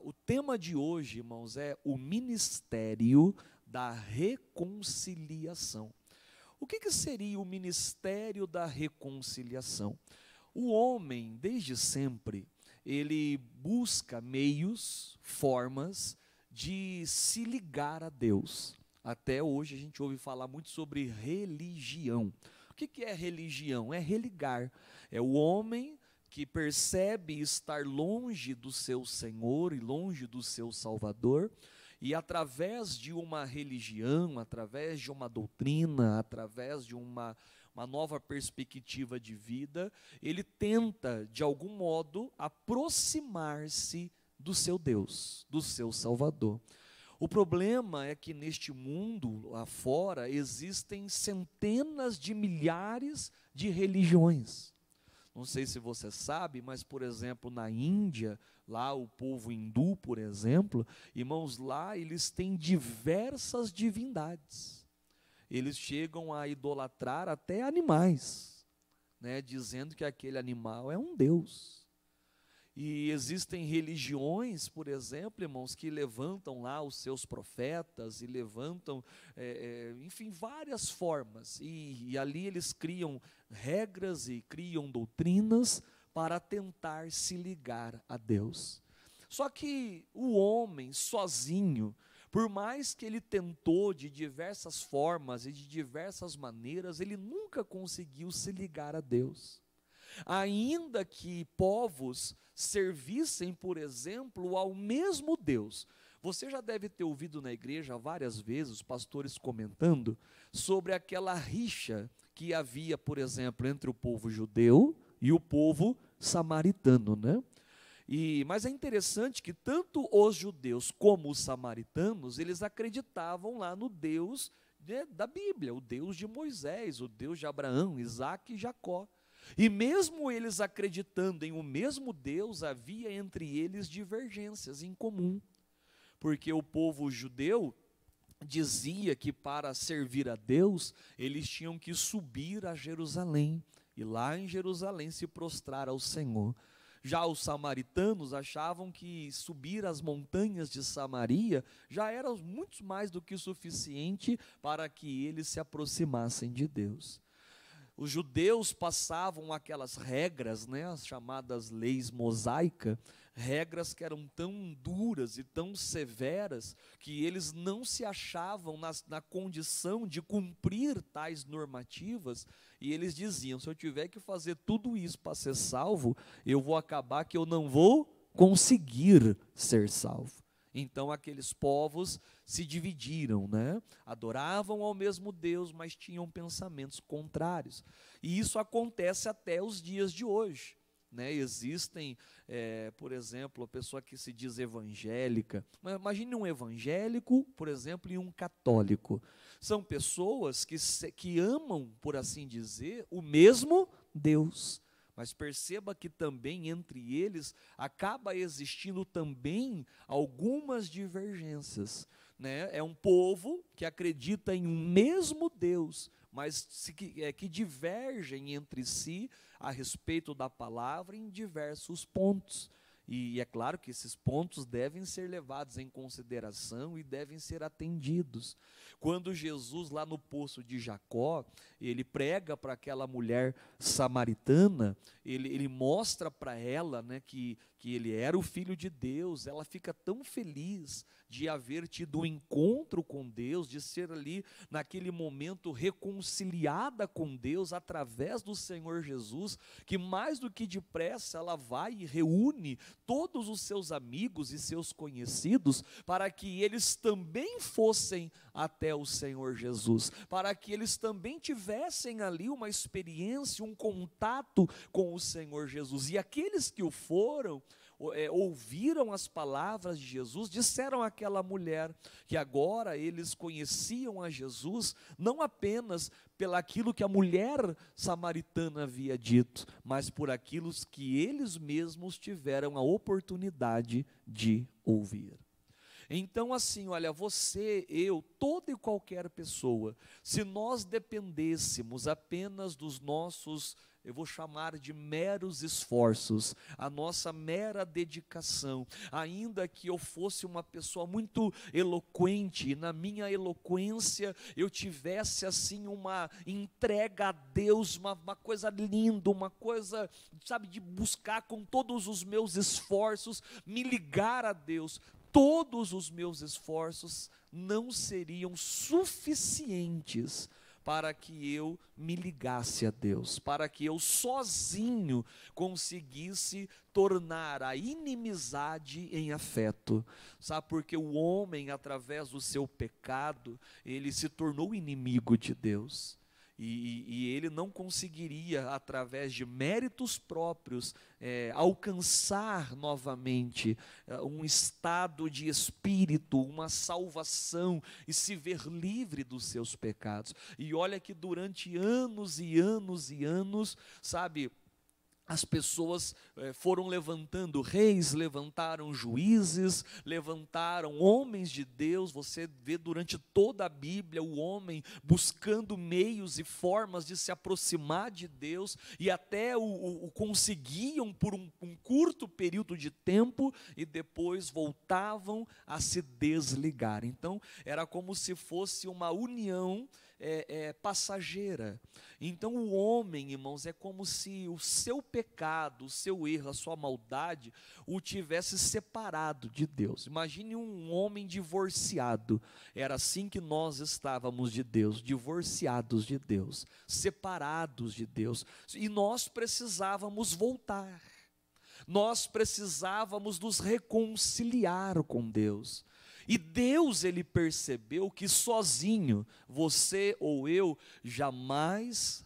O tema de hoje, irmãos, é o ministério da reconciliação. O que seria o ministério da reconciliação? O homem, desde sempre, ele busca meios, formas de se ligar a Deus. Até hoje a gente ouve falar muito sobre religião. O que é religião? É religar. É o homem que percebe estar longe do seu Senhor e longe do seu Salvador, e através de uma religião, através de uma doutrina, através de uma nova perspectiva de vida, ele tenta, de algum modo, aproximar-se do seu Deus, do seu Salvador. O problema é que neste mundo, lá fora, existem centenas de milhares de religiões. Não sei se você sabe, mas, por exemplo, na Índia, lá o povo hindu, por exemplo, irmãos, lá eles têm diversas divindades. Eles chegam a idolatrar até animais, né, dizendo que aquele animal é um deus. E existem religiões, por exemplo, irmãos, que levantam lá os seus profetas e levantam, enfim, várias formas. E ali eles criam regras e criam doutrinas para tentar se ligar a Deus. Só que o homem sozinho, por mais que ele tentou de diversas formas e de diversas maneiras, ele nunca conseguiu se ligar a Deus. Ainda que povos servissem, por exemplo, ao mesmo Deus. Você já deve ter ouvido na igreja várias vezes os pastores comentando sobre aquela rixa que havia, por exemplo, entre o povo judeu e o povo samaritano, né? Mas é interessante que tanto os judeus como os samaritanos, eles acreditavam lá no Deus da Bíblia, o Deus de Moisés, o Deus de Abraão, Isaque e Jacó. E mesmo eles acreditando em o mesmo Deus, havia entre eles divergências em comum. Porque o povo judeu dizia que para servir a Deus, eles tinham que subir a Jerusalém, e lá em Jerusalém se prostrar ao Senhor. Já os samaritanos achavam que subir as montanhas de Samaria já era muito mais do que suficiente para que eles se aproximassem de Deus. Os judeus passavam aquelas regras, né, as chamadas leis mosaicas, regras que eram tão duras e tão severas, que eles não se achavam na condição de cumprir tais normativas, e eles diziam, se eu tiver que fazer tudo isso para ser salvo, eu vou acabar que eu não vou conseguir ser salvo. Então aqueles povos se dividiram, né? Adoravam ao mesmo Deus, mas tinham pensamentos contrários. E isso acontece até os dias de hoje, né? Existem, por exemplo, a pessoa que se diz evangélica. Imagine um evangélico, por exemplo, e um católico. São pessoas que amam, por assim dizer, o mesmo Deus. Mas perceba que também entre eles acaba existindo também algumas divergências, né? É um povo que acredita em um mesmo Deus, mas que divergem entre si a respeito da palavra em diversos pontos. E é claro que esses pontos devem ser levados em consideração e devem ser atendidos. Quando Jesus, lá no poço de Jacó, ele prega para aquela mulher samaritana, ele mostra para ela, né, que ele era o Filho de Deus. Ela fica tão feliz de haver tido um encontro com Deus, de ser ali, naquele momento, reconciliada com Deus através do Senhor Jesus, que mais do que depressa ela vai e reúne todos os seus amigos e seus conhecidos, para que eles também fossem até o Senhor Jesus, para que eles também tivessem ali uma experiência, um contato com o Senhor Jesus. E aqueles que o foram, ouviram as palavras de Jesus, disseram àquela mulher que agora eles conheciam a Jesus, não apenas pelaquilo que a mulher samaritana havia dito, mas por aquilo que eles mesmos tiveram a oportunidade de ouvir. Então assim, olha, você, eu, toda e qualquer pessoa, se nós dependêssemos apenas dos nossos eu vou chamar de meros esforços, a nossa mera dedicação, ainda que eu fosse uma pessoa muito eloquente, e na minha eloquência eu tivesse assim uma entrega a Deus, uma coisa linda, uma coisa, sabe, de buscar com todos os meus esforços, me ligar a Deus, todos os meus esforços não seriam suficientes para que eu me ligasse a Deus, para que eu sozinho conseguisse tornar a inimizade em afeto. Sabe, porque o homem, através do seu pecado, ele se tornou inimigo de Deus. E ele não conseguiria, através de méritos próprios, alcançar novamente um estado de espírito, uma salvação e se ver livre dos seus pecados. E olha que durante anos e anos e anos, sabe, as pessoas foram levantando reis, levantaram juízes, levantaram homens de Deus. Você vê durante toda a Bíblia o homem buscando meios e formas de se aproximar de Deus, e até o conseguiam por um curto período de tempo, e depois voltavam a se desligar. Então era como se fosse uma união passageira. Então o homem, irmãos, é como se o seu pecado, o seu erro, a sua maldade o tivesse separado de Deus. Imagine um homem divorciado. Era assim que nós estávamos de Deus, divorciados de Deus, separados de Deus, e nós precisávamos voltar. Nós precisávamos nos reconciliar com Deus. E Deus, ele percebeu que sozinho, você ou eu, jamais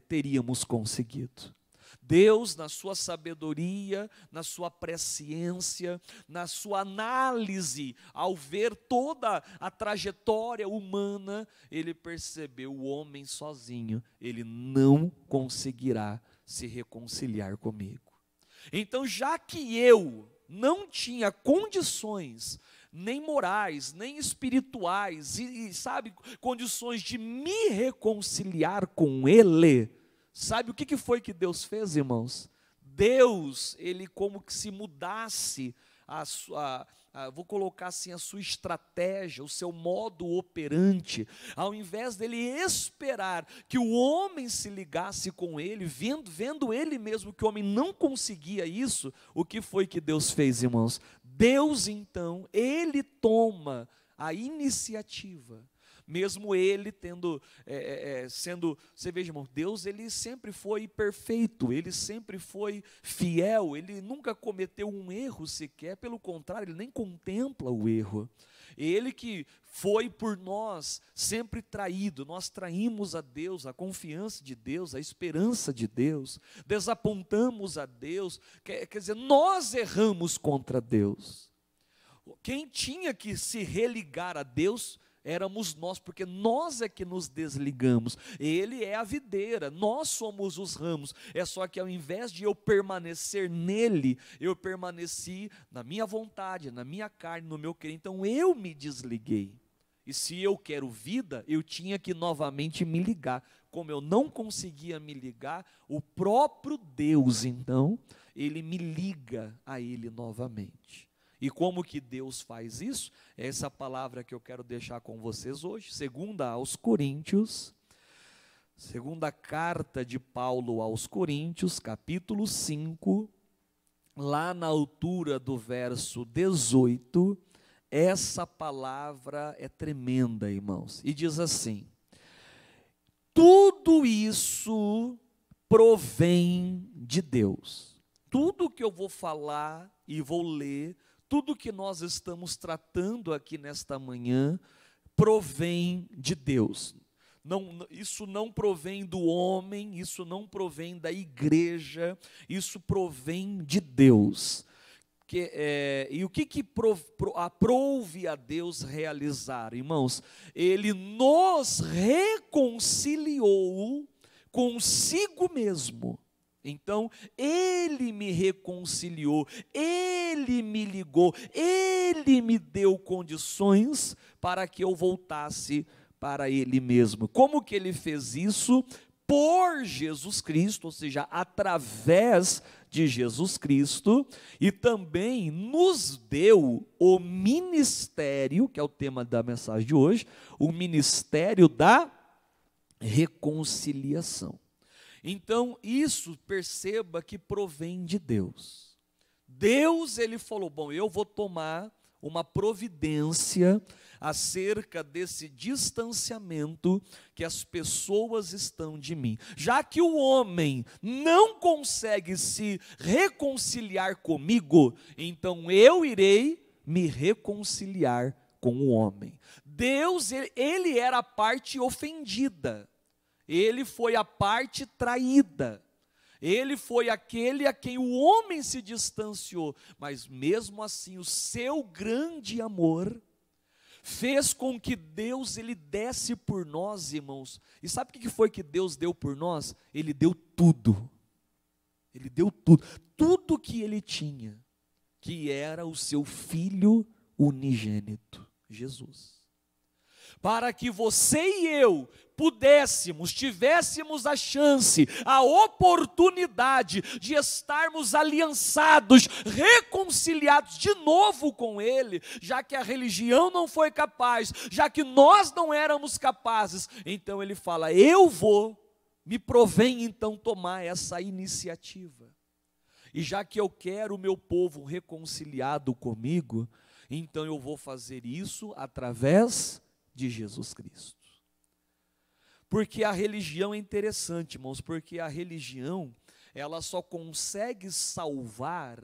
teríamos conseguido. Deus, na sua sabedoria, na sua presciência, na sua análise, ao ver toda a trajetória humana, ele percebeu: o homem sozinho, ele não conseguirá se reconciliar comigo. Então, já que eu não tinha condições, nem morais, nem espirituais, sabe, condições de me reconciliar com Ele, sabe o que foi que Deus fez, irmãos? Deus, ele como que se mudasse vou colocar assim, a sua estratégia, o seu modo operante, ao invés dele esperar que o homem se ligasse com ele, vendo ele mesmo que o homem não conseguia isso, o que foi que Deus fez, irmãos? Deus, então, ele toma a iniciativa, mesmo ele você veja, irmão, Deus, ele sempre foi perfeito, ele sempre foi fiel, ele nunca cometeu um erro sequer, pelo contrário, ele nem contempla o erro. Ele que foi por nós sempre traído, nós traímos a Deus, a confiança de Deus, a esperança de Deus, desapontamos a Deus, quer dizer, nós erramos contra Deus. Quem tinha que se religar a Deus éramos nós, porque nós é que nos desligamos. Ele é a videira, nós somos os ramos. É só que ao invés de eu permanecer nele, eu permaneci na minha vontade, na minha carne, no meu querer. Então eu me desliguei. E se eu quero vida, eu tinha que novamente me ligar. Como eu não conseguia me ligar, o próprio Deus, então, ele me liga a ele novamente. E como que Deus faz isso? É essa palavra que eu quero deixar com vocês hoje, segunda aos Coríntios, segunda carta de Paulo aos Coríntios, capítulo 5, lá na altura do verso 18, essa palavra é tremenda, irmãos, e diz assim: tudo isso provém de Deus. Tudo que eu vou falar e vou ler, tudo que nós estamos tratando aqui nesta manhã, provém de Deus. Isso não provém do homem, isso não provém da igreja, isso provém de Deus. E o que aprouve a Deus realizar, irmãos? Ele nos reconciliou consigo mesmo. Então, Ele me reconciliou, Ele me ligou, Ele me deu condições para que eu voltasse para Ele mesmo. Como que Ele fez isso? por Jesus Cristo, ou seja, através de Jesus Cristo, e também nos deu o ministério, que é o tema da mensagem de hoje, o ministério da reconciliação. Então, isso perceba que provém de Deus. Deus, ele falou, bom, eu vou tomar uma providência acerca desse distanciamento que as pessoas estão de mim. Já que o homem não consegue se reconciliar comigo, então eu irei me reconciliar com o homem. Deus, ele era a parte ofendida, ele foi a parte traída. Ele foi aquele a quem o homem se distanciou, mas mesmo assim o seu grande amor fez com que Deus ele desse por nós, irmãos. E sabe o que foi que Deus deu por nós? Ele deu tudo. Ele deu tudo, tudo que ele tinha, que era o seu Filho unigênito, Jesus. Para que você e eu tivéssemos a chance, a oportunidade de estarmos aliançados, reconciliados de novo com Ele, já que a religião não foi capaz, já que nós não éramos capazes, então Ele fala, me provém então tomar essa iniciativa. E já que eu quero o meu povo reconciliado comigo, então eu vou fazer isso através de Jesus Cristo. Porque a religião é interessante, irmãos, porque a religião, ela só consegue salvar,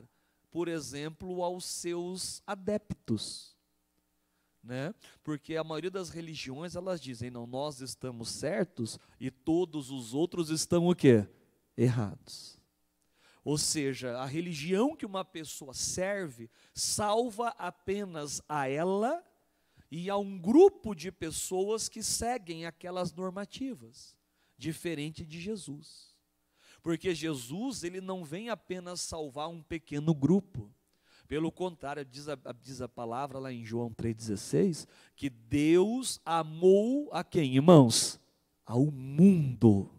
por exemplo, aos seus adeptos, né? Porque a maioria das religiões, elas dizem, não, nós estamos certos e todos os outros estão o quê? Errados. Ou seja, a religião que uma pessoa serve, salva apenas a ela e a um grupo de pessoas que seguem aquelas normativas, diferente de Jesus. Porque Jesus, ele não vem apenas salvar um pequeno grupo. Pelo contrário, diz a palavra lá em João 3,16, que Deus amou a quem, irmãos? Ao mundo.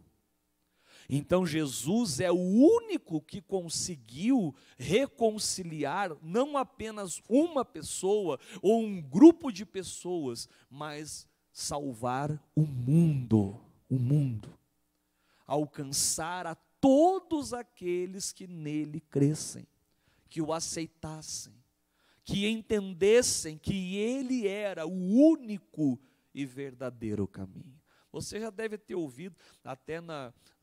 Então Jesus é o único que conseguiu reconciliar não apenas uma pessoa ou um grupo de pessoas, mas salvar o mundo, alcançar a todos aqueles que nele crescem, que o aceitassem, que entendessem que ele era o único e verdadeiro caminho. Você já deve ter ouvido até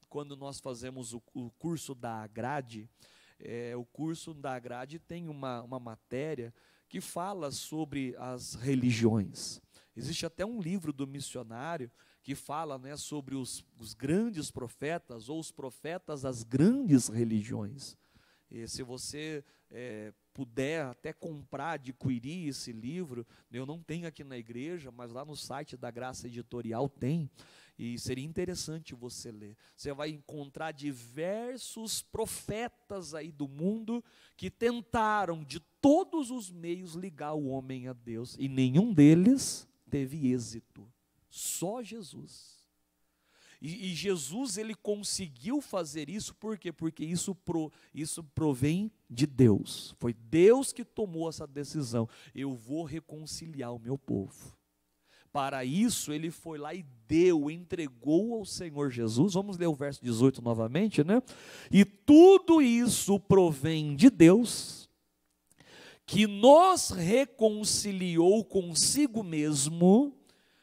quando nós fazemos o curso da Agrade, o curso da Agrade tem uma matéria que fala sobre as religiões. Existe até um livro do missionário que fala, né, sobre os grandes profetas, ou os profetas das grandes religiões. E se você puder até comprar, adquirir esse livro, eu não tenho aqui na igreja, mas lá no site da Graça Editorial tem, e seria interessante você ler. Você vai encontrar diversos profetas aí do mundo que tentaram de todos os meios ligar o homem a Deus, e nenhum deles teve êxito, só Jesus. E Jesus, ele conseguiu fazer isso, por quê? Porque isso provém de Deus. Foi Deus que tomou essa decisão. Eu vou reconciliar o meu povo. Para isso, ele foi lá e entregou ao Senhor Jesus. Vamos ler o verso 18 novamente, né? E tudo isso provém de Deus, que nos reconciliou consigo mesmo,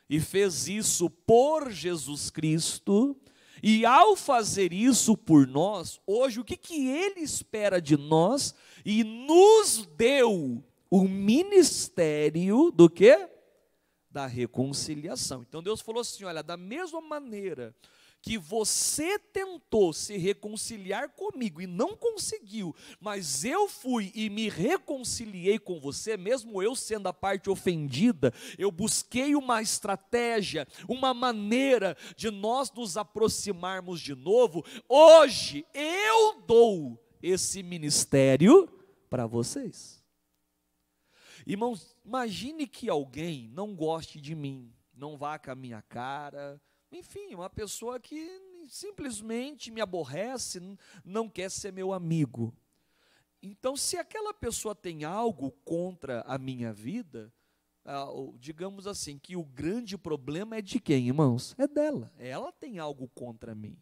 e fez isso por Jesus Cristo, e ao fazer isso por nós, hoje o que Ele espera de nós? E nos deu o ministério do quê? Da reconciliação. Então Deus falou assim, olha, da mesma maneira que você tentou se reconciliar comigo e não conseguiu, mas eu fui e me reconciliei com você, mesmo eu sendo a parte ofendida, eu busquei uma estratégia, uma maneira de nós nos aproximarmos de novo. Hoje eu dou esse ministério para vocês. Irmãos, imagine que alguém não goste de mim, não vá com a minha cara, Enfim, uma pessoa que simplesmente me aborrece, não quer ser meu amigo. Então, se aquela pessoa tem algo contra a minha vida, digamos assim, que o grande problema é de quem, irmãos? É dela. Ela tem algo contra mim.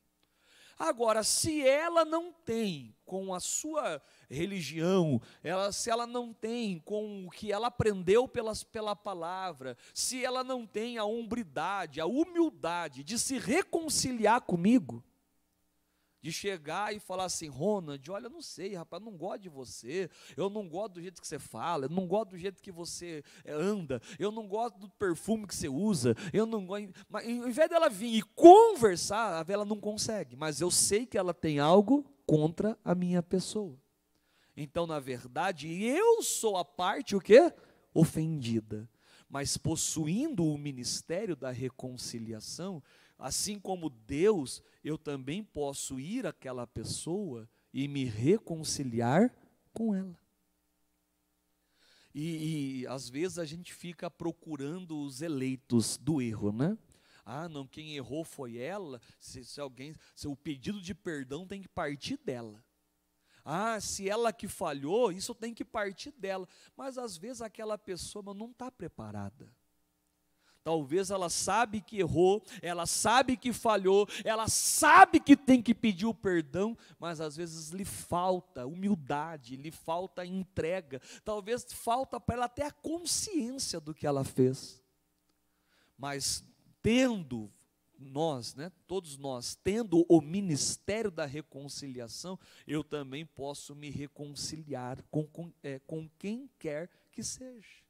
Agora, se ela não tem com a sua religião, se ela não tem com o que ela aprendeu pela palavra, se ela não tem a hombridade, a humildade de se reconciliar comigo, de chegar e falar assim: Ronald, olha, eu não sei, rapaz, eu não gosto de você, eu não gosto do jeito que você fala, eu não gosto do jeito que você anda, eu não gosto do perfume que você usa, eu não gosto. Mas ao invés dela vir e conversar, ela não consegue, mas eu sei que ela tem algo contra a minha pessoa. Então, na verdade, eu sou a parte, o quê? Ofendida. Mas possuindo o ministério da reconciliação, assim como Deus, eu também posso ir àquela pessoa e me reconciliar com ela. E às vezes a gente fica procurando os eleitos do erro, né? Ah, não, quem errou foi ela. Se o pedido de perdão tem que partir dela. Ah, se ela que falhou, isso tem que partir dela. Mas às vezes aquela pessoa não está preparada. Talvez ela sabe que errou, ela sabe que falhou, ela sabe que tem que pedir o perdão, mas às vezes lhe falta humildade, lhe falta entrega, talvez falta para ela até a consciência do que ela fez. Mas tendo nós, todos nós, tendo o ministério da reconciliação, eu também posso me reconciliar com quem quer que seja.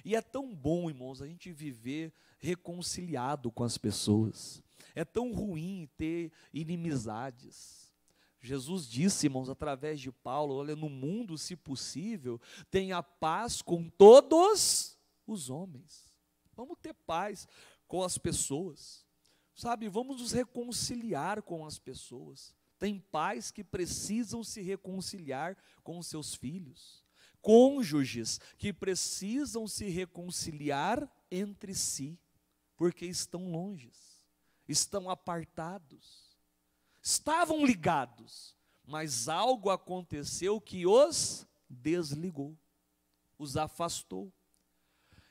E é tão bom, irmãos, a gente viver reconciliado com as pessoas. É tão ruim ter inimizades. Jesus disse, irmãos, através de Paulo: olha, no mundo, se possível, tenha paz com todos os homens. Vamos ter paz com as pessoas. Sabe, vamos nos reconciliar com as pessoas. Tem pais que precisam se reconciliar com os seus filhos. Cônjuges que precisam se reconciliar entre si, porque estão longe, estão apartados, estavam ligados, mas algo aconteceu que os desligou, os afastou,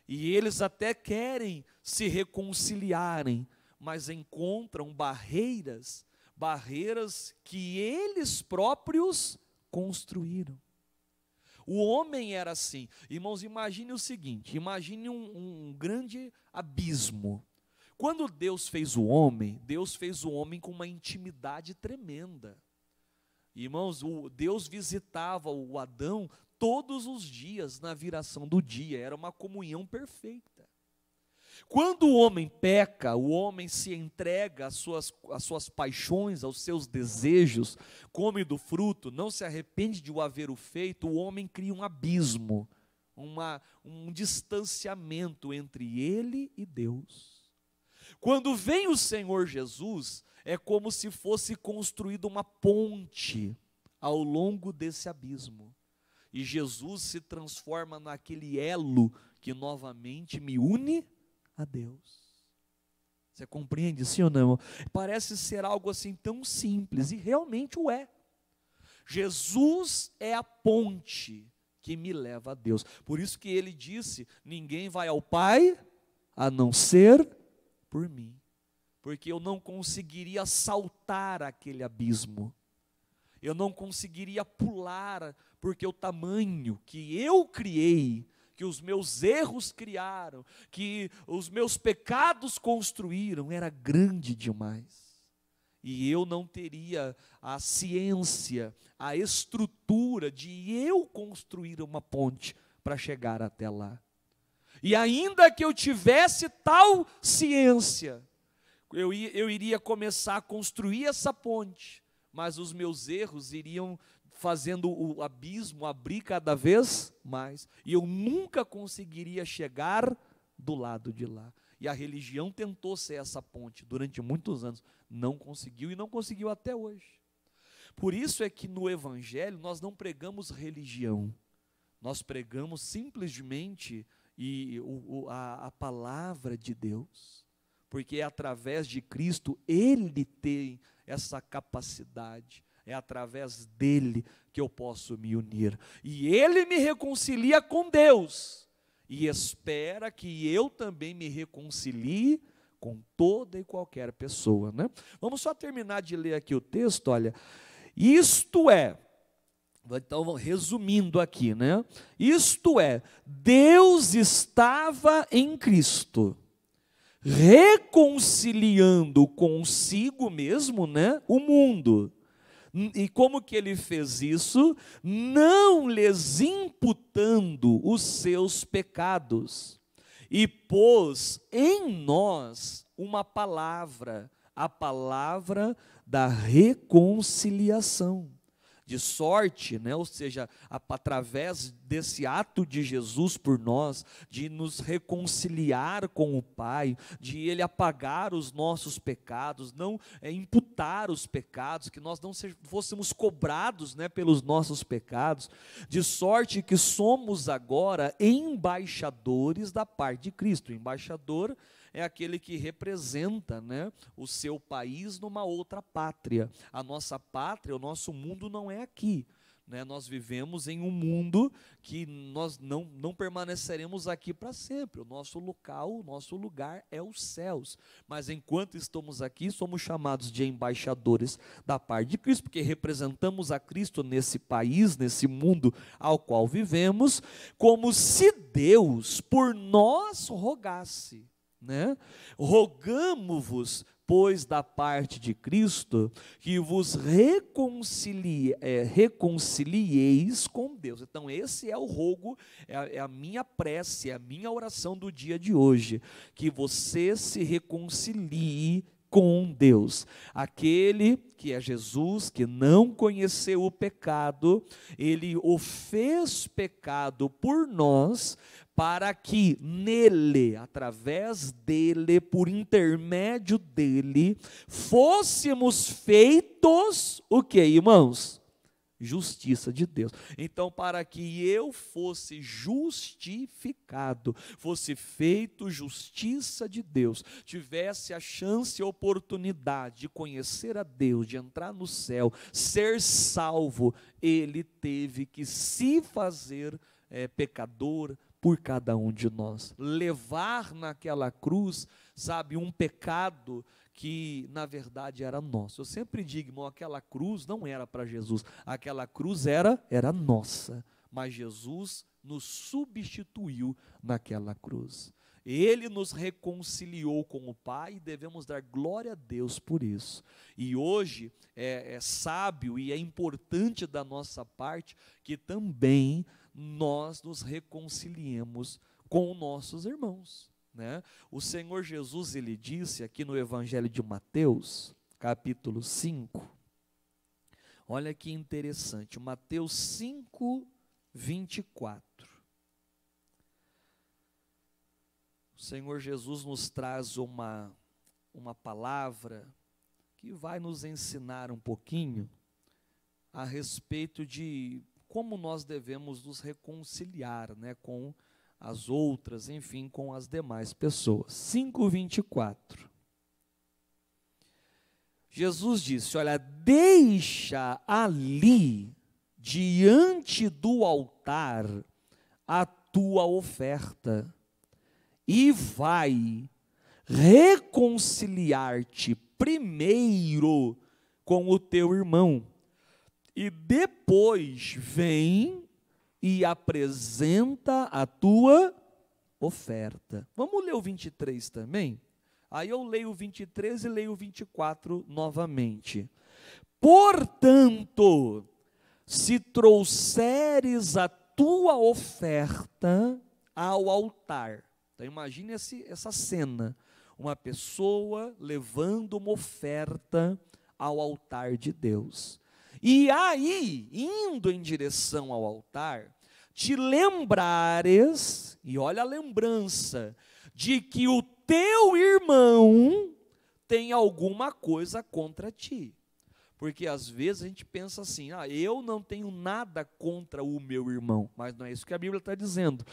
e eles até querem se reconciliarem, mas encontram barreiras que eles próprios construíram. O homem era assim. Irmãos, imagine o seguinte, imagine um grande abismo. Quando Deus fez o homem com uma intimidade tremenda. Irmãos, Deus visitava o Adão todos os dias na viração do dia, era uma comunhão perfeita. Quando o homem peca, o homem se entrega às suas paixões, aos seus desejos, come do fruto, não se arrepende de o haver feito, o homem cria um abismo, um distanciamento entre ele e Deus. Quando vem o Senhor Jesus, é como se fosse construída uma ponte ao longo desse abismo. E Jesus se transforma naquele elo que novamente me une a Deus. Você compreende, sim ou não? Parece ser algo assim tão simples, e realmente o é. Jesus é a ponte que me leva a Deus. Por isso que ele disse: ninguém vai ao Pai a não ser por mim. Porque eu não conseguiria saltar aquele abismo. Eu não conseguiria pular, porque o tamanho que eu criei, que os meus erros criaram, que os meus pecados construíram, era grande demais. E eu não teria a ciência, a estrutura de eu construir uma ponte para chegar até lá. E ainda que eu tivesse tal ciência, eu iria começar a construir essa ponte, mas os meus erros iriam fazendo o abismo abrir cada vez mais, e eu nunca conseguiria chegar do lado de lá. E a religião tentou ser essa ponte durante muitos anos, não conseguiu, e não conseguiu até hoje. Por isso é que no Evangelho nós não pregamos religião, nós pregamos simplesmente a palavra de Deus. porque é através de Cristo, Ele tem essa capacidade, é através dele que eu posso me unir, e Ele me reconcilia com Deus, e espera que eu também me reconcilie com toda e qualquer pessoa, né? Vamos só terminar de ler aqui o texto, olha, isto é, então resumindo aqui, né? Isto é, Deus estava em Cristo, reconciliando consigo mesmo, né, o mundo. E como que ele fez isso? Não lhes imputando os seus pecados. E pôs em nós uma palavra, a palavra da reconciliação. De sorte, né, ou seja, através desse ato de Jesus por nós, de nos reconciliar com o Pai, de Ele apagar os nossos pecados, não imputar os pecados, que nós não fôssemos cobrados, né, pelos nossos pecados, de sorte que somos agora embaixadores da parte de Cristo. O embaixador é aquele que representa, né, o seu país numa outra pátria. A nossa pátria, o nosso mundo não é aqui, né? Nós vivemos em um mundo que nós não permaneceremos aqui para sempre. O nosso local, o nosso lugar é os céus. Mas enquanto estamos aqui, somos chamados de embaixadores da parte de Cristo, porque representamos a Cristo nesse país, nesse mundo ao qual vivemos, como se Deus por nós rogasse, né? Rogamo-vos, pois, da parte de Cristo, que vos reconcilieis com Deus. Então esse é o rogo, é a minha prece, é a minha oração do dia de hoje, que você se reconcilie com Deus. Aquele que é Jesus, que não conheceu o pecado, ele o fez pecado por nós, para que nele, através dele, por intermédio dele, fôssemos feitos o que, irmãos? Justiça de Deus. Então, para que eu fosse justificado, fosse feito justiça de Deus, tivesse a chance e a oportunidade de conhecer a Deus, de entrar no céu, ser salvo, ele teve que se fazer pecador por cada um de nós, levar naquela cruz, sabe, um pecado que na verdade era nosso. Eu sempre digo, irmão, aquela cruz não era para Jesus, aquela cruz era nossa, mas Jesus nos substituiu naquela cruz. Ele nos reconciliou com o Pai e devemos dar glória a Deus por isso. E hoje é sábio e é importante da nossa parte que também nós nos reconciliemos com nossos irmãos, né? O Senhor Jesus, ele disse aqui no Evangelho de Mateus, capítulo 5, olha que interessante, Mateus 5, 24. O Senhor Jesus nos traz uma palavra que vai nos ensinar um pouquinho a respeito de como nós devemos nos reconciliar, né, com as outras, enfim, com as demais pessoas. 5:24. Jesus disse, olha, deixa ali, diante do altar, a tua oferta, e vai reconciliar-te primeiro com o teu irmão, e depois vem e apresenta a tua oferta. Vamos ler o 23 também? Aí eu leio o 23 e leio o 24 novamente. Portanto, se trouxeres a tua oferta ao altar. Então imagine essa cena, uma pessoa levando uma oferta ao altar de Deus. E aí, indo em direção ao altar, te lembrares, e olha a lembrança, de que o teu irmão tem alguma coisa contra ti. Porque às vezes a gente pensa assim, eu não tenho nada contra o meu irmão, mas não é isso que a Bíblia está dizendo.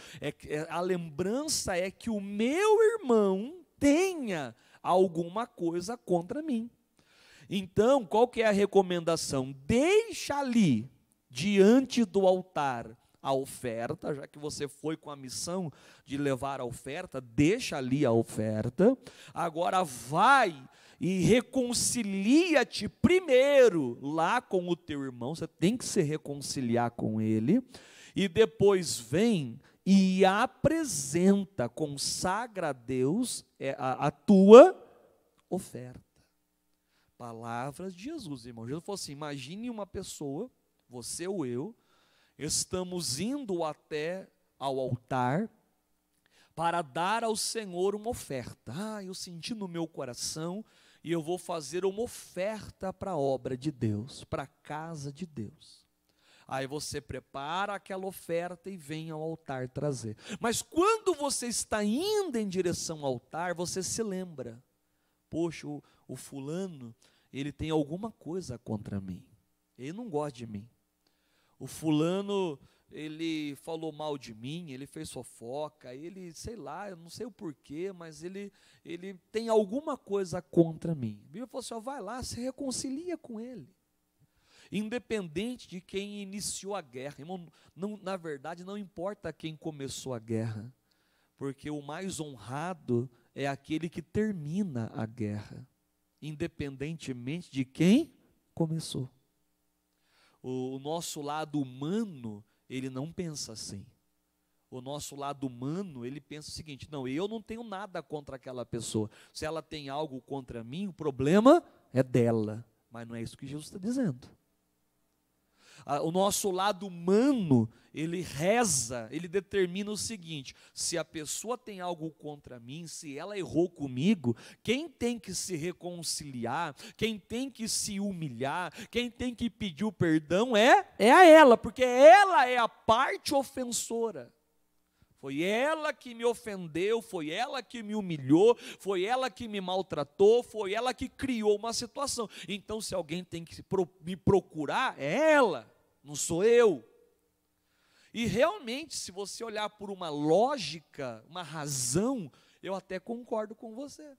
A lembrança é que o meu irmão tenha alguma coisa contra mim. Então, qual que é a recomendação? Deixa ali, diante do altar, a oferta, já que você foi com a missão de levar a oferta, deixa ali a oferta. Agora vai e reconcilia-te primeiro lá com o teu irmão, você tem que se reconciliar com ele, e depois vem e apresenta, consagra a Deus a tua oferta. Palavras de Jesus, irmão. Jesus falou assim: imagine uma pessoa, você ou eu, estamos indo até ao altar para dar ao Senhor uma oferta. Eu senti no meu coração e eu vou fazer uma oferta para a obra de Deus, para a casa de Deus. Aí você prepara aquela oferta e vem ao altar trazer. Mas quando você está indo em direção ao altar, você se lembra: poxa, o fulano, ele tem alguma coisa contra mim, ele não gosta de mim. O fulano, ele falou mal de mim, ele fez fofoca, ele, sei lá, eu não sei o porquê, mas ele tem alguma coisa contra mim. A Bíblia falou assim: vai lá, se reconcilia com ele. Independente de quem iniciou a guerra. Irmão, na verdade, não importa quem começou a guerra, porque o mais honrado é aquele que termina a guerra, independentemente de quem começou. O nosso lado humano, ele não pensa assim. O nosso lado humano, ele pensa o seguinte: não, eu não tenho nada contra aquela pessoa. Se ela tem algo contra mim, o problema é dela. Mas não é isso que Jesus está dizendo. O nosso lado humano, ele reza, ele determina o seguinte: se a pessoa tem algo contra mim, se ela errou comigo, quem tem que se reconciliar, quem tem que se humilhar, quem tem que pedir o perdão é a ela, porque ela é a parte ofensora. Foi ela que me ofendeu, foi ela que me humilhou, foi ela que me maltratou, foi ela que criou uma situação. Então, se alguém tem que me procurar, é ela, não sou eu. E realmente, se você olhar por uma lógica, uma razão, eu até concordo com você.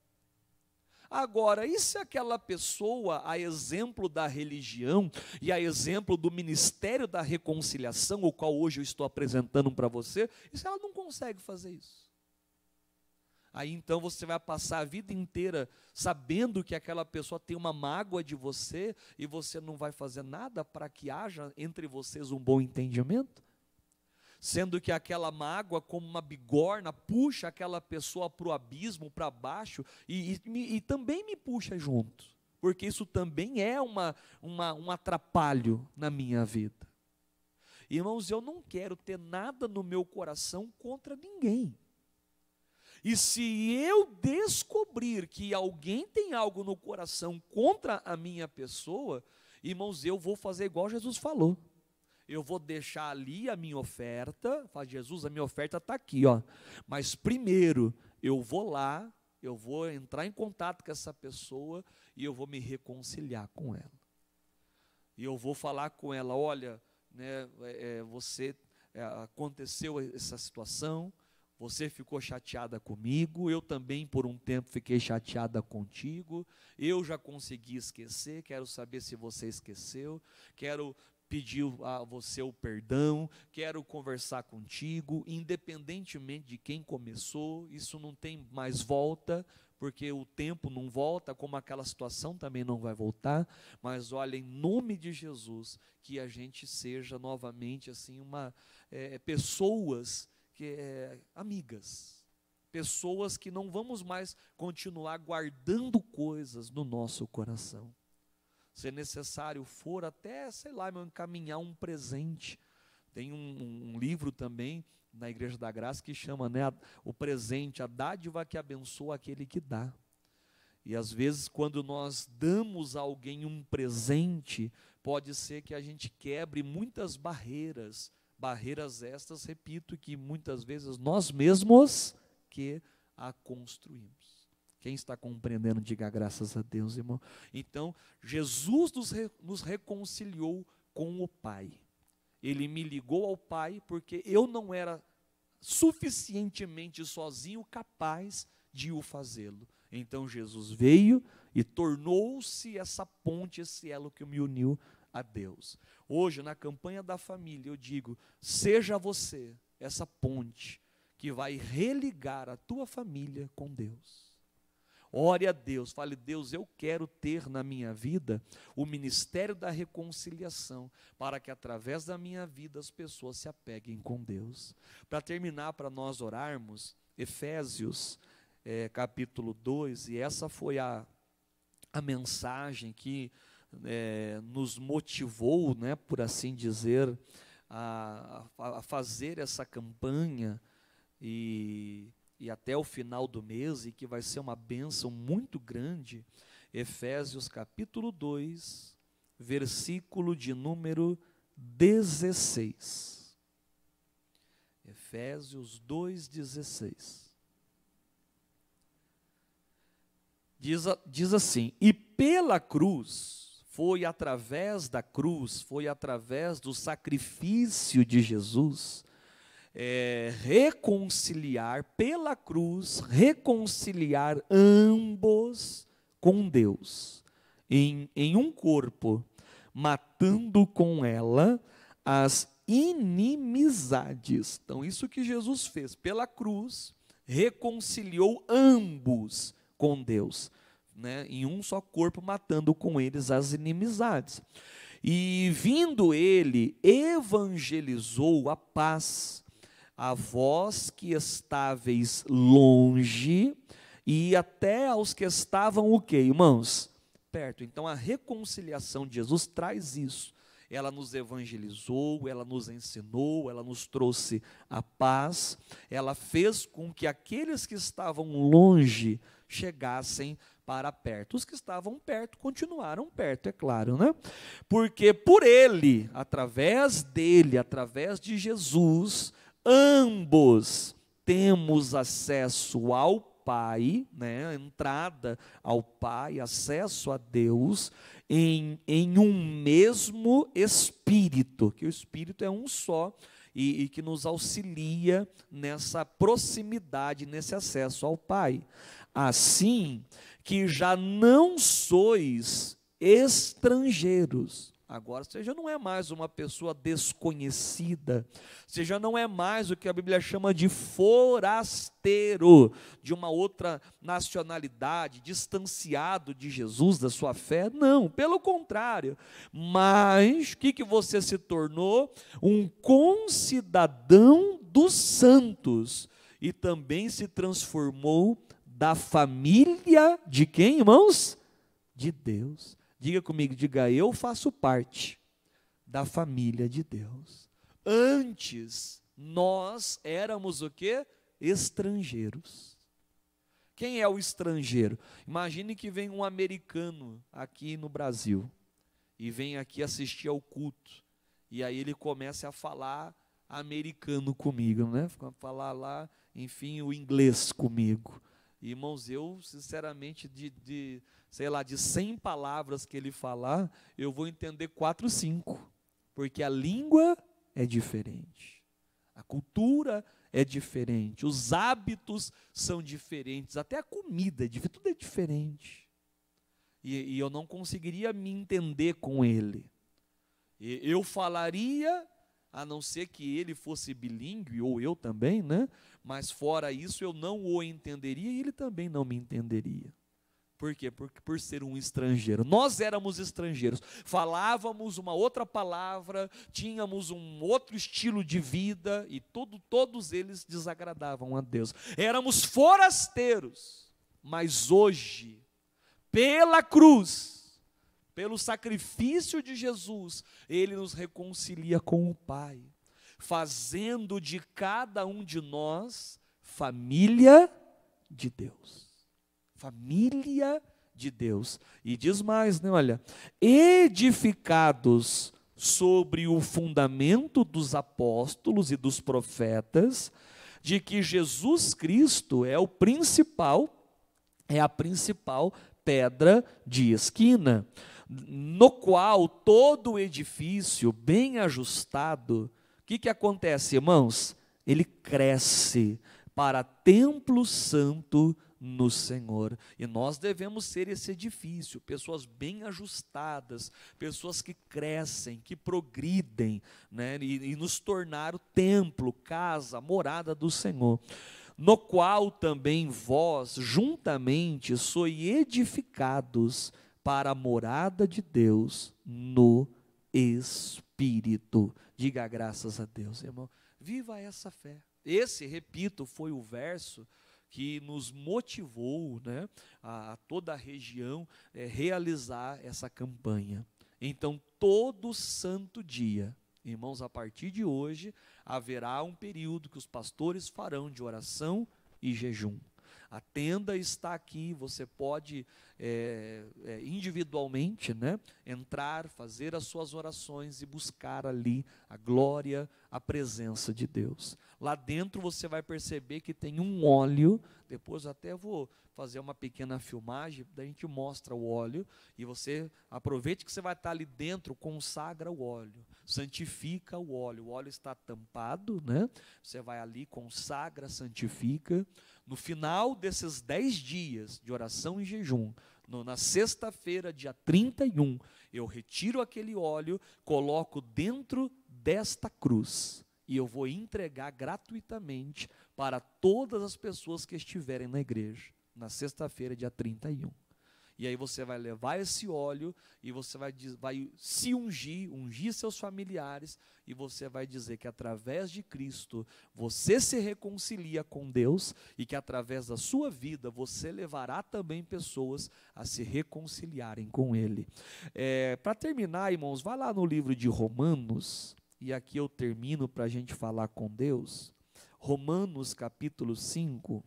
Agora, e se aquela pessoa, a exemplo da religião e a exemplo do ministério da reconciliação, o qual hoje eu estou apresentando para você, e se ela não consegue fazer isso? Aí então você vai passar a vida inteira sabendo que aquela pessoa tem uma mágoa de você e você não vai fazer nada para que haja entre vocês um bom entendimento? Sendo que aquela mágoa, como uma bigorna, puxa aquela pessoa para o abismo, para baixo, e também me puxa junto, porque isso também é um atrapalho na minha vida. Irmãos, eu não quero ter nada no meu coração contra ninguém. E se eu descobrir que alguém tem algo no coração contra a minha pessoa, irmãos, eu vou fazer igual Jesus falou. Eu vou deixar ali a minha oferta, fala: Jesus, a minha oferta está aqui, ó. Mas primeiro, eu vou lá, eu vou entrar em contato com essa pessoa e eu vou me reconciliar com ela. E eu vou falar com ela: olha, né, aconteceu essa situação, você ficou chateada comigo, eu também por um tempo fiquei chateada contigo, eu já consegui esquecer, quero saber se você esqueceu, quero pedir a você o perdão, quero conversar contigo, independentemente de quem começou, isso não tem mais volta, porque o tempo não volta, como aquela situação também não vai voltar, mas olha, em nome de Jesus, que a gente seja novamente assim pessoas amigas, pessoas que não vamos mais continuar guardando coisas no nosso coração. Se necessário for, até, sei lá, encaminhar um presente. Tem um livro também na Igreja da Graça que chama, né, o presente, a dádiva que abençoa aquele que dá. E às vezes quando nós damos a alguém um presente, pode ser que a gente quebre muitas barreiras estas, repito, que muitas vezes nós mesmos que a construímos. Quem está compreendendo, diga graças a Deus, irmão. Então, Jesus nos reconciliou com o Pai. Ele me ligou ao Pai porque eu não era suficientemente sozinho capaz de o fazê-lo. Então Jesus veio e tornou-se essa ponte, esse elo que me uniu a Deus. Hoje, na campanha da família, eu digo: seja você essa ponte que vai religar a tua família com Deus. Ore a Deus, fale: Deus, eu quero ter na minha vida o ministério da reconciliação, para que através da minha vida as pessoas se apeguem com Deus. Para terminar, para nós orarmos, Efésios capítulo 2, e essa foi a mensagem que nos motivou, né, por assim dizer, a fazer essa campanha, e até o final do mês, e que vai ser uma bênção muito grande. Efésios capítulo 2, versículo de número 16. Efésios 2:16. Diz assim: e pela cruz, foi através da cruz, foi através do sacrifício de Jesus, reconciliar, pela cruz, reconciliar ambos com Deus, em um corpo, matando com ela as inimizades. Então, isso que Jesus fez, pela cruz, reconciliou ambos com Deus, né, em um só corpo, matando com eles as inimizades. E vindo ele, evangelizou a paz a vós que estáveis longe, e até aos que estavam o quê, irmãos? Perto. Então a reconciliação de Jesus traz isso. Ela nos evangelizou, ela nos ensinou, ela nos trouxe a paz, ela fez com que aqueles que estavam longe chegassem para perto. Os que estavam perto continuaram perto, é claro, né? Porque por ele, através dele, através de Jesus, ambos temos acesso ao Pai, né? Entrada ao Pai, acesso a Deus, em um mesmo Espírito, que o Espírito é um só, e que nos auxilia nessa proximidade, nesse acesso ao Pai. Assim que já não sois estrangeiros. Agora você já não é mais uma pessoa desconhecida, você já não é mais o que a Bíblia chama de forasteiro, de uma outra nacionalidade, distanciado de Jesus, da sua fé. Não, pelo contrário. Mas o que você se tornou? Um concidadão dos santos, e também se transformou da família de quem, irmãos? De Deus. Diga comigo, diga: eu faço parte da família de Deus. Antes, nós éramos o quê? Estrangeiros. Quem é o estrangeiro? Imagine que vem um americano aqui no Brasil, e vem aqui assistir ao culto, e aí ele começa a falar americano comigo, né? Falar lá, enfim, o inglês comigo. Irmãos, eu sinceramente, sei lá, de 100 palavras que ele falar, eu vou entender 4, 5, porque a língua é diferente, a cultura é diferente, os hábitos são diferentes, até a comida é diferente, tudo é diferente, e eu não conseguiria me entender com ele. Eu falaria, a não ser que ele fosse bilíngue, ou eu também, né? Mas fora isso eu não o entenderia, e ele também não me entenderia. Por quê? Porque por ser um estrangeiro. Nós éramos estrangeiros, falávamos uma outra palavra, tínhamos um outro estilo de vida, e todos eles desagradavam a Deus. Éramos forasteiros, mas hoje, pela cruz, pelo sacrifício de Jesus, ele nos reconcilia com o Pai, fazendo de cada um de nós família de Deus. Família de Deus. E diz mais, né? Olha, edificados sobre o fundamento dos apóstolos e dos profetas, de que Jesus Cristo é a principal pedra de esquina, no qual todo o edifício bem ajustado, o que acontece, irmãos? Ele cresce para templo santo no Senhor. E nós devemos ser esse edifício, pessoas bem ajustadas, pessoas que crescem, que progridem, né, e nos tornar o templo, casa, morada do Senhor, no qual também vós juntamente sois edificados para a morada de Deus no Espírito. Diga graças a Deus, irmão. Viva essa fé. Esse, repito, foi o verso que nos motivou, né, a toda a região realizar essa campanha. Então, todo santo dia, irmãos, a partir de hoje, haverá um período que os pastores farão de oração e jejum. A tenda está aqui, você pode individualmente, né, entrar, fazer as suas orações e buscar ali a glória, a presença de Deus. Lá dentro você vai perceber que tem um óleo, depois até vou fazer uma pequena filmagem, daí a gente mostra o óleo, e você aproveite que você vai estar ali dentro, consagra o óleo, santifica o óleo está tampado, né? Você vai ali, consagra, santifica. No final desses 10 dias de oração e jejum, na sexta-feira, dia 31, eu retiro aquele óleo, coloco dentro desta cruz, e eu vou entregar gratuitamente para todas as pessoas que estiverem na igreja, na sexta-feira, dia 31. E aí você vai levar esse óleo e você vai se ungir seus familiares, e você vai dizer que através de Cristo você se reconcilia com Deus, e que através da sua vida você levará também pessoas a se reconciliarem com Ele. Para terminar, irmãos, vai lá no livro de Romanos, e aqui eu termino para a gente falar com Deus. Romanos capítulo 5,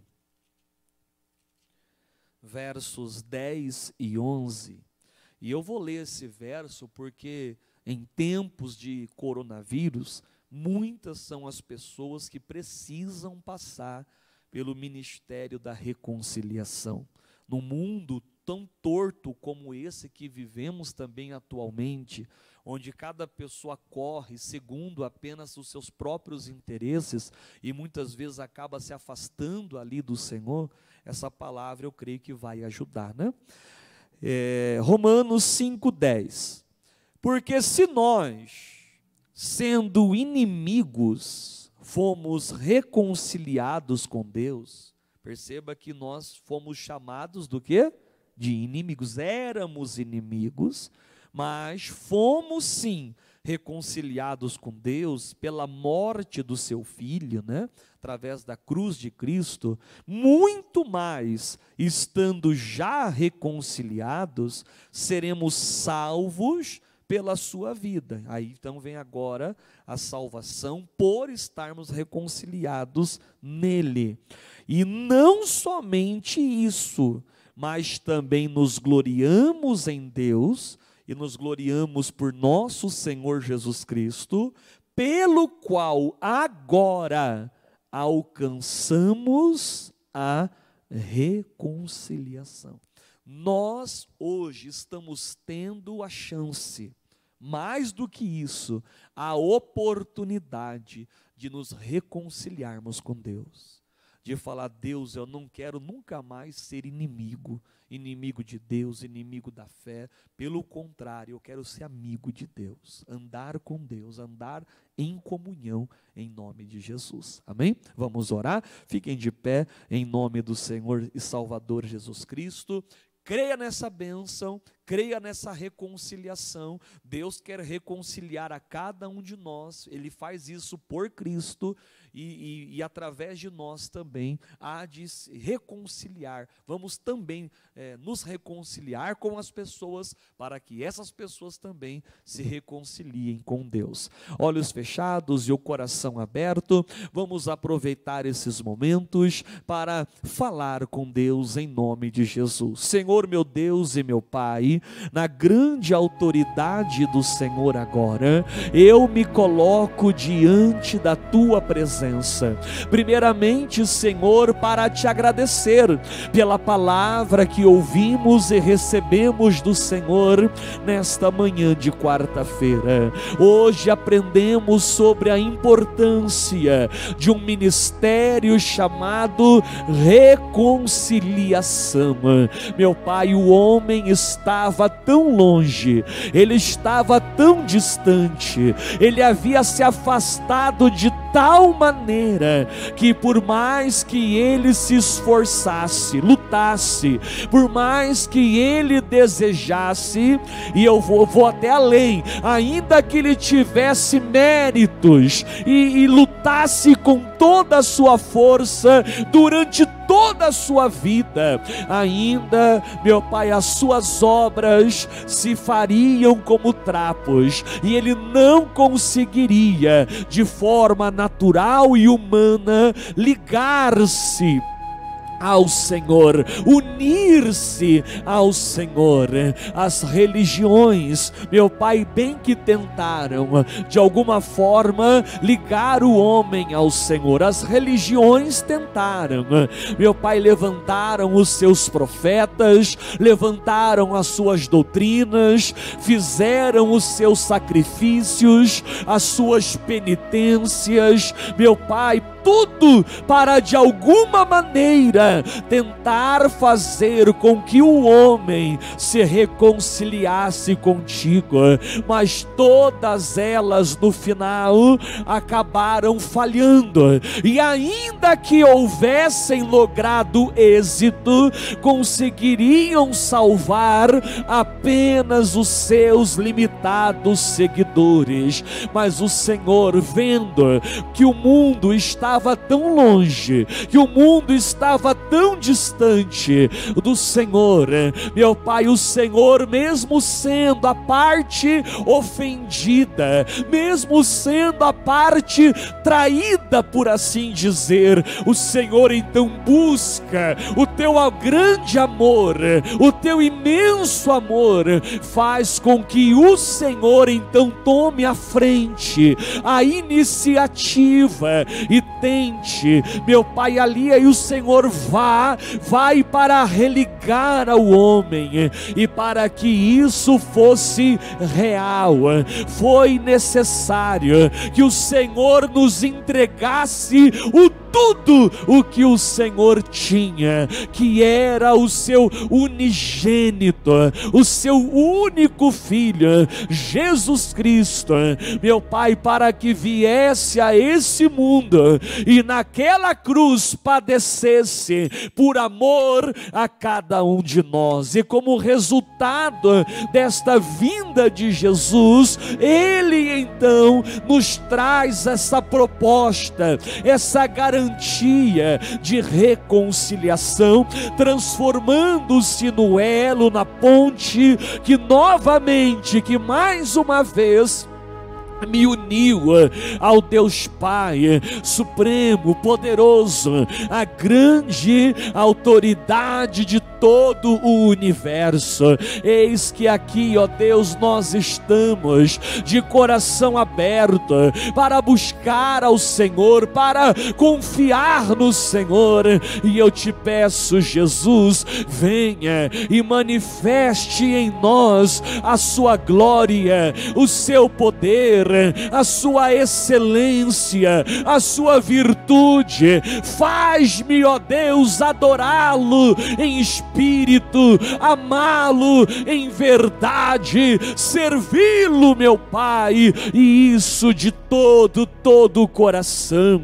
versos 10 e 11, e eu vou ler esse verso porque em tempos de coronavírus, muitas são as pessoas que precisam passar pelo ministério da reconciliação. No mundo tão torto como esse que vivemos também atualmente, onde cada pessoa corre segundo apenas os seus próprios interesses e muitas vezes acaba se afastando ali do Senhor, essa palavra eu creio que vai ajudar, né? Romanos 5,10. Porque se nós, sendo inimigos, fomos reconciliados com Deus, perceba que nós fomos chamados do quê? De inimigos. Éramos inimigos, mas fomos sim reconciliados com Deus pela morte do seu Filho, né? Através da cruz de Cristo. Muito mais, estando já reconciliados, seremos salvos pela sua vida. Aí então vem agora a salvação por estarmos reconciliados nele. E não somente isso, mas também nos gloriamos em Deus, e nos gloriamos por nosso Senhor Jesus Cristo, pelo qual agora alcançamos a reconciliação. Nós hoje estamos tendo a chance, mais do que isso, a oportunidade de nos reconciliarmos com Deus. De falar: Deus, eu não quero nunca mais ser inimigo de Deus, inimigo da fé. Pelo contrário, eu quero ser amigo de Deus, andar com Deus, andar em comunhão, em nome de Jesus. Amém? Vamos orar? Fiquem de pé, em nome do Senhor e Salvador Jesus Cristo. Creia nessa bênção, creia nessa reconciliação. Deus quer reconciliar a cada um de nós, Ele faz isso por Cristo, e através de nós também há de se reconciliar. Vamos também nos reconciliar com as pessoas, para que essas pessoas também se reconciliem com Deus. Olhos fechados e o coração aberto, vamos aproveitar esses momentos para falar com Deus em nome de Jesus. Senhor, meu Deus e meu Pai, Pai, na grande autoridade do Senhor agora, eu me coloco diante da Tua presença. Primeiramente, Senhor, para te agradecer pela palavra que ouvimos e recebemos do Senhor nesta manhã de quarta-feira. Hoje aprendemos sobre a importância de um ministério chamado reconciliação. Meu Pai, o homem estava tão longe, ele estava tão distante, ele havia se afastado de tal maneira que por mais que ele se esforçasse, lutasse, por mais que ele desejasse, e eu vou até além, ainda que ele tivesse méritos e lutasse com toda a sua força durante toda a sua vida, ainda, meu Pai, as suas obras se fariam como trapos, e ele não conseguiria de forma natural e humana ligar-se ao Senhor, unir-se ao Senhor. As religiões, meu Pai, bem que tentaram de alguma forma ligar o homem ao Senhor. As religiões tentaram, meu Pai, levantaram os seus profetas, levantaram as suas doutrinas, fizeram os seus sacrifícios, as suas penitências, meu Pai, tudo para de alguma maneira tentar fazer com que o homem se reconciliasse contigo, mas todas elas no final acabaram falhando, e ainda que houvessem logrado êxito, conseguiriam salvar apenas os seus limitados seguidores. Mas o Senhor, vendo que o mundo estava tão longe, que o mundo estava tão distante do Senhor, meu Pai, o Senhor, mesmo sendo a parte ofendida, mesmo sendo a parte traída, por assim dizer, o Senhor então busca o teu grande amor, o teu imenso amor, faz com que o Senhor então tome a frente, a iniciativa, e tente, meu Pai, ali aí o Senhor vai para religar ao homem, e para que isso fosse real, foi necessário que o Senhor nos entregasse tudo o que o Senhor tinha, que era o seu unigênito, o seu único Filho, Jesus Cristo, meu Pai, para que viesse a esse mundo e naquela cruz padecesse por amor a cada um de nós. E como resultado desta vinda de Jesus, Ele então nos traz essa proposta, essa garantia de reconciliação, transformando-se no elo, na ponte que novamente, que mais uma vez me uniu ao Deus Pai supremo, poderoso, a grande autoridade de todo o universo. Eis que aqui, ó Deus, nós estamos de coração aberto para buscar ao Senhor, para confiar no Senhor, e eu te peço, Jesus, venha e manifeste em nós a sua glória, o seu poder, a sua excelência, a sua virtude. Faz-me, ó Deus, adorá-lo em espírito, amá-lo em verdade, servi-lo, meu Pai, e isso de todo o coração.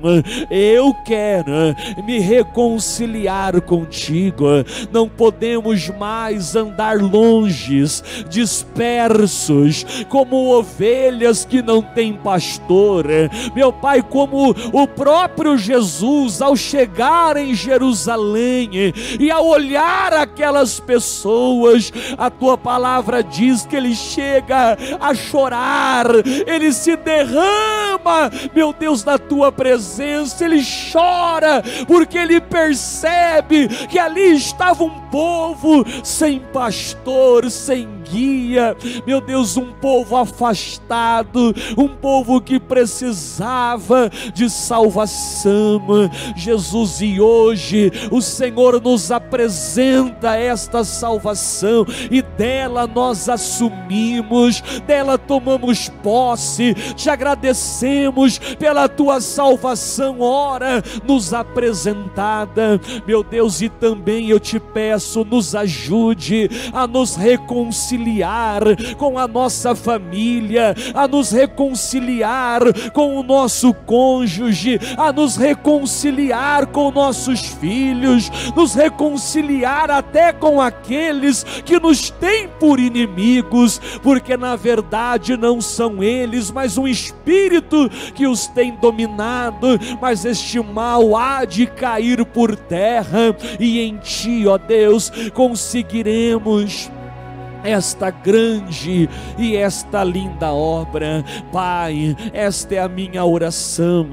Eu quero me reconciliar contigo. Não podemos mais andar longes, dispersos, como ovelhas que não têm pastor. Meu Pai, como o próprio Jesus, ao chegar em Jerusalém e ao olhar aquelas pessoas, a tua palavra diz que ele chega a chorar, ele se derrama, meu Deus, na tua presença, ele chora, porque ele percebe que ali estava um povo sem pastor, sem guia, meu Deus, um povo afastado, um povo que precisava de salvação, Jesus, e hoje o Senhor nos apresenta esta salvação, e dela nós assumimos, dela tomamos posse, te agradecemos pela tua salvação, ora, nos apresentada, meu Deus, e também eu te peço, nos ajude a nos reconciliar com a nossa família, a nos reconciliar com o nosso cônjuge, a nos reconciliar com nossos filhos, nos reconciliar até com aqueles que nos têm por inimigos, porque na verdade não são eles, mas um espírito que os tem dominado, mas este mal há de cair por terra, e em ti, ó Deus, conseguiremos esta grande e esta linda obra. Pai, esta é a minha oração,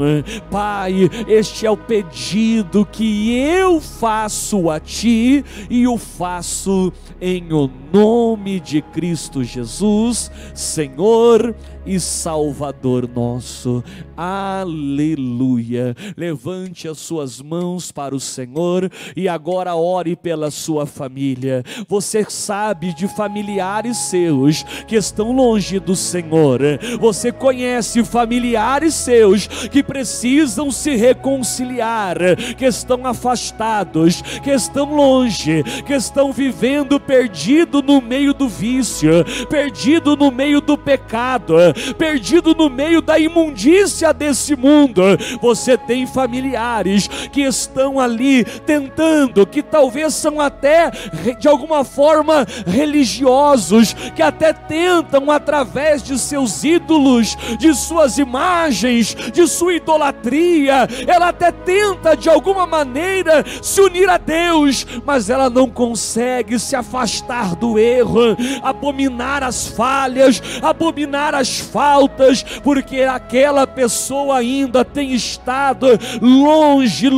Pai, este é o pedido que eu faço a Ti, e o faço em o nome de Cristo Jesus, Senhor e Salvador nosso. Aleluia. Levante as suas mãos para o Senhor e agora ore pela sua família. Você sabe de familiares seus que estão longe do Senhor. Você conhece familiares seus que precisam se reconciliar, que estão afastados, que estão longe, que estão vivendo perdido no meio do vício, perdido no meio do pecado, perdido no meio da imundícia desse mundo. Você tem familiares que estão ali tentando, que talvez são até de alguma forma religiosos, que até tentam através de seus ídolos, de suas imagens, de sua idolatria, ela até tenta de alguma maneira se unir a Deus, mas ela não consegue se afastar do erro, abominar as falhas, abominar as faltas, porque aquela pessoa ainda tem estado longe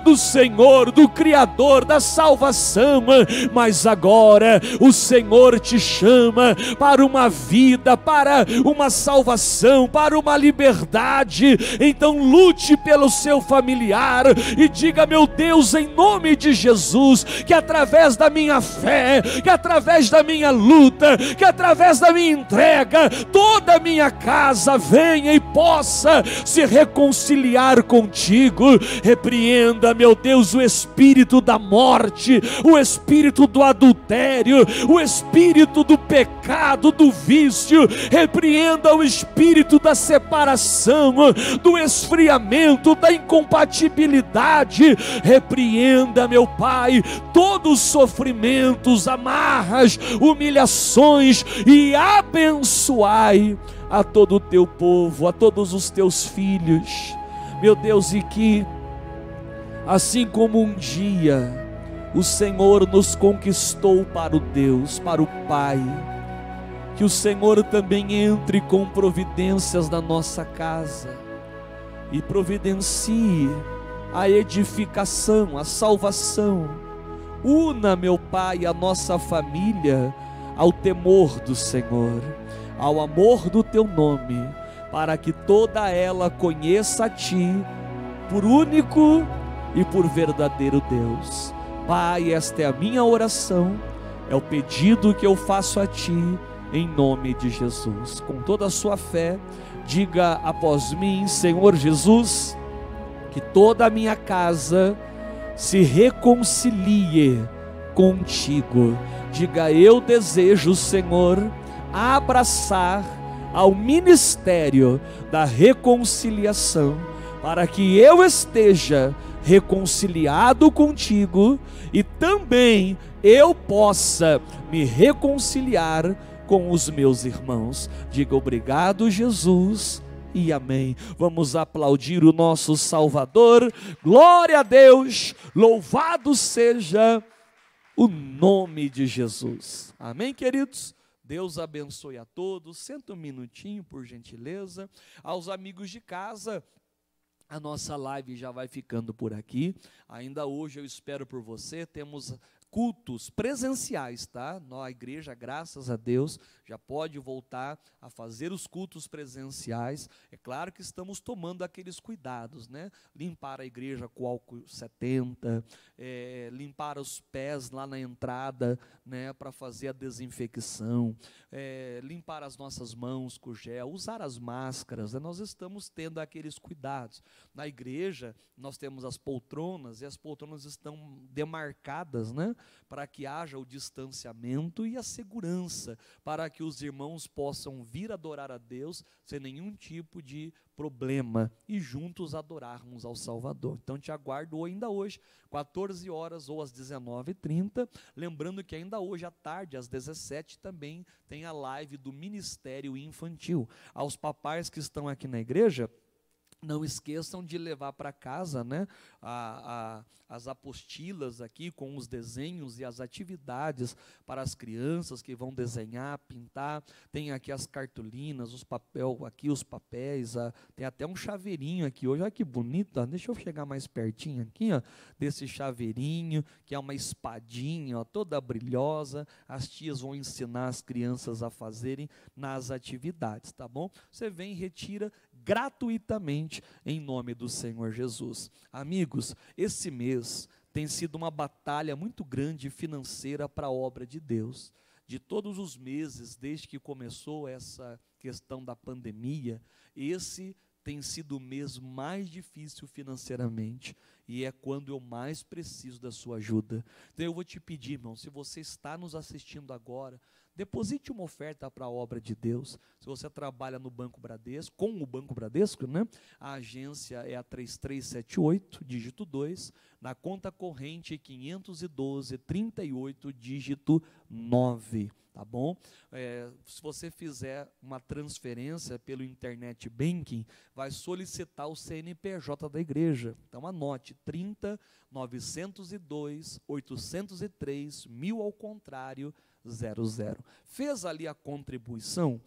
do Senhor, do Criador, da salvação. Mas agora o Senhor te chama para uma vida, para uma salvação, para uma liberdade. Então lute pelo seu familiar e diga: meu Deus, em nome de Jesus, que através da minha fé, que através da minha luta, que através da minha entrega, toda a minha casa venha e possa se reconciliar contigo. Repreenda, meu Deus, o espírito da morte, o espírito do adultério, o espírito do pecado, do vício. Repreenda o espírito da separação, do esfriamento, da incompatibilidade. Repreenda, meu Pai, todos os sofrimentos, amarras, humilhações, e abençoai a todo o teu povo, a todos os teus filhos, meu Deus, e que assim como um dia o Senhor nos conquistou para o Deus, para o Pai, que o Senhor também entre com providências na nossa casa e providencie a edificação, a salvação. Una, meu Pai, a nossa família ao temor do Senhor, ao amor do teu nome, para que toda ela conheça a Ti por único e por verdadeiro Deus. Pai, esta é a minha oração, é o pedido que eu faço a Ti, em nome de Jesus. Com toda a sua fé, diga após mim: Senhor Jesus, que toda a minha casa se reconcilie contigo. Diga: eu desejo, Senhor, abraçar ao ministério da reconciliação, para que eu esteja reconciliado contigo e também eu possa me reconciliar com os meus irmãos. Diga: obrigado, Jesus, e amém. Vamos aplaudir o nosso Salvador. Glória a Deus, louvado seja o nome de Jesus. Amém, queridos? Deus abençoe a todos. Senta um minutinho, por gentileza. Aos amigos de casa, a nossa live já vai ficando por aqui. Ainda hoje eu espero por você. Temos cultos presenciais, tá? A igreja, graças a Deus, já pode voltar a fazer os cultos presenciais. É claro que estamos tomando aqueles cuidados, né? Limpar a igreja com álcool 70, limpar os pés lá na entrada, né? Para fazer a desinfecção, limpar as nossas mãos com gel, usar as máscaras, né? Nós estamos tendo aqueles cuidados. Na igreja, nós temos as poltronas, e as poltronas estão demarcadas, né? Para que haja o distanciamento e a segurança, para que os irmãos possam vir adorar a Deus sem nenhum tipo de problema e juntos adorarmos ao Salvador. Então te aguardo ainda hoje, 14 horas ou às 19h30, lembrando que ainda hoje à tarde, às 17h, também tem a live do Ministério Infantil. Aos papais que estão aqui na igreja, não esqueçam de levar para casa, né, as apostilas aqui com os desenhos e as atividades para as crianças que vão desenhar, pintar. Tem aqui as cartolinas, os papéis, tem até um chaveirinho aqui hoje. Olha que bonito, ó. Deixa eu chegar mais pertinho aqui, ó, desse chaveirinho, que é uma espadinha, ó, toda brilhosa. As tias vão ensinar as crianças a fazerem nas atividades, tá bom? Você vem e retira gratuitamente em nome do Senhor Jesus. Amigos, esse mês tem sido uma batalha muito grande financeira para a obra de Deus. De todos os meses, desde que começou essa questão da pandemia, esse tem sido o mês mais difícil financeiramente, e é quando eu mais preciso da sua ajuda. Então eu vou te pedir, irmão, se você está nos assistindo agora, deposite uma oferta para a obra de Deus. Se você trabalha no Banco Bradesco, com o Banco Bradesco, né? A agência é a 3378, dígito 2, na conta corrente 512 38, dígito 9. Tá bom? Se você fizer uma transferência pelo internet banking, vai solicitar o CNPJ da igreja. Então anote, 30 902 803 1000 ao contrário 00. Fez ali a contribuição?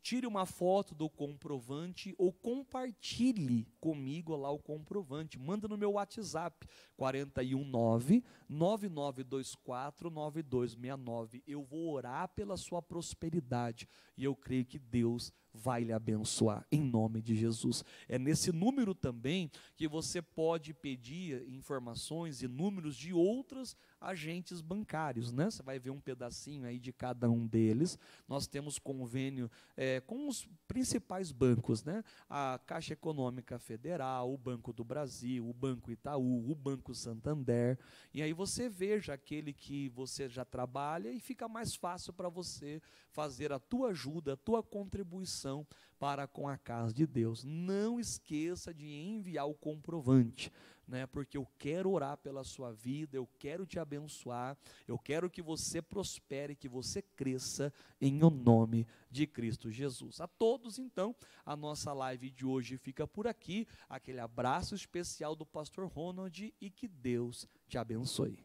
Tire uma foto do comprovante ou compartilhe comigo lá o comprovante. Manda no meu WhatsApp, 419-9924-9269. Eu vou orar pela sua prosperidade e eu creio que Deus vai lhe abençoar, em nome de Jesus. É nesse número também que você pode pedir informações e números de outros agentes bancários, né? Você vai ver um pedacinho aí de cada um deles. Nós temos convênio com os principais bancos, né? A Caixa Econômica Federal, o Banco do Brasil, o Banco Itaú, o Banco Santander. E aí você veja aquele que você já trabalha e fica mais fácil para você fazer a tua ajuda, a tua contribuição para com a casa de Deus. Não esqueça de enviar o comprovante, né? Porque eu quero orar pela sua vida, eu quero te abençoar, eu quero que você prospere, que você cresça em o nome de Cristo Jesus. A todos, então, a nossa live de hoje fica por aqui. Aquele abraço especial do pastor Ronald e que Deus te abençoe.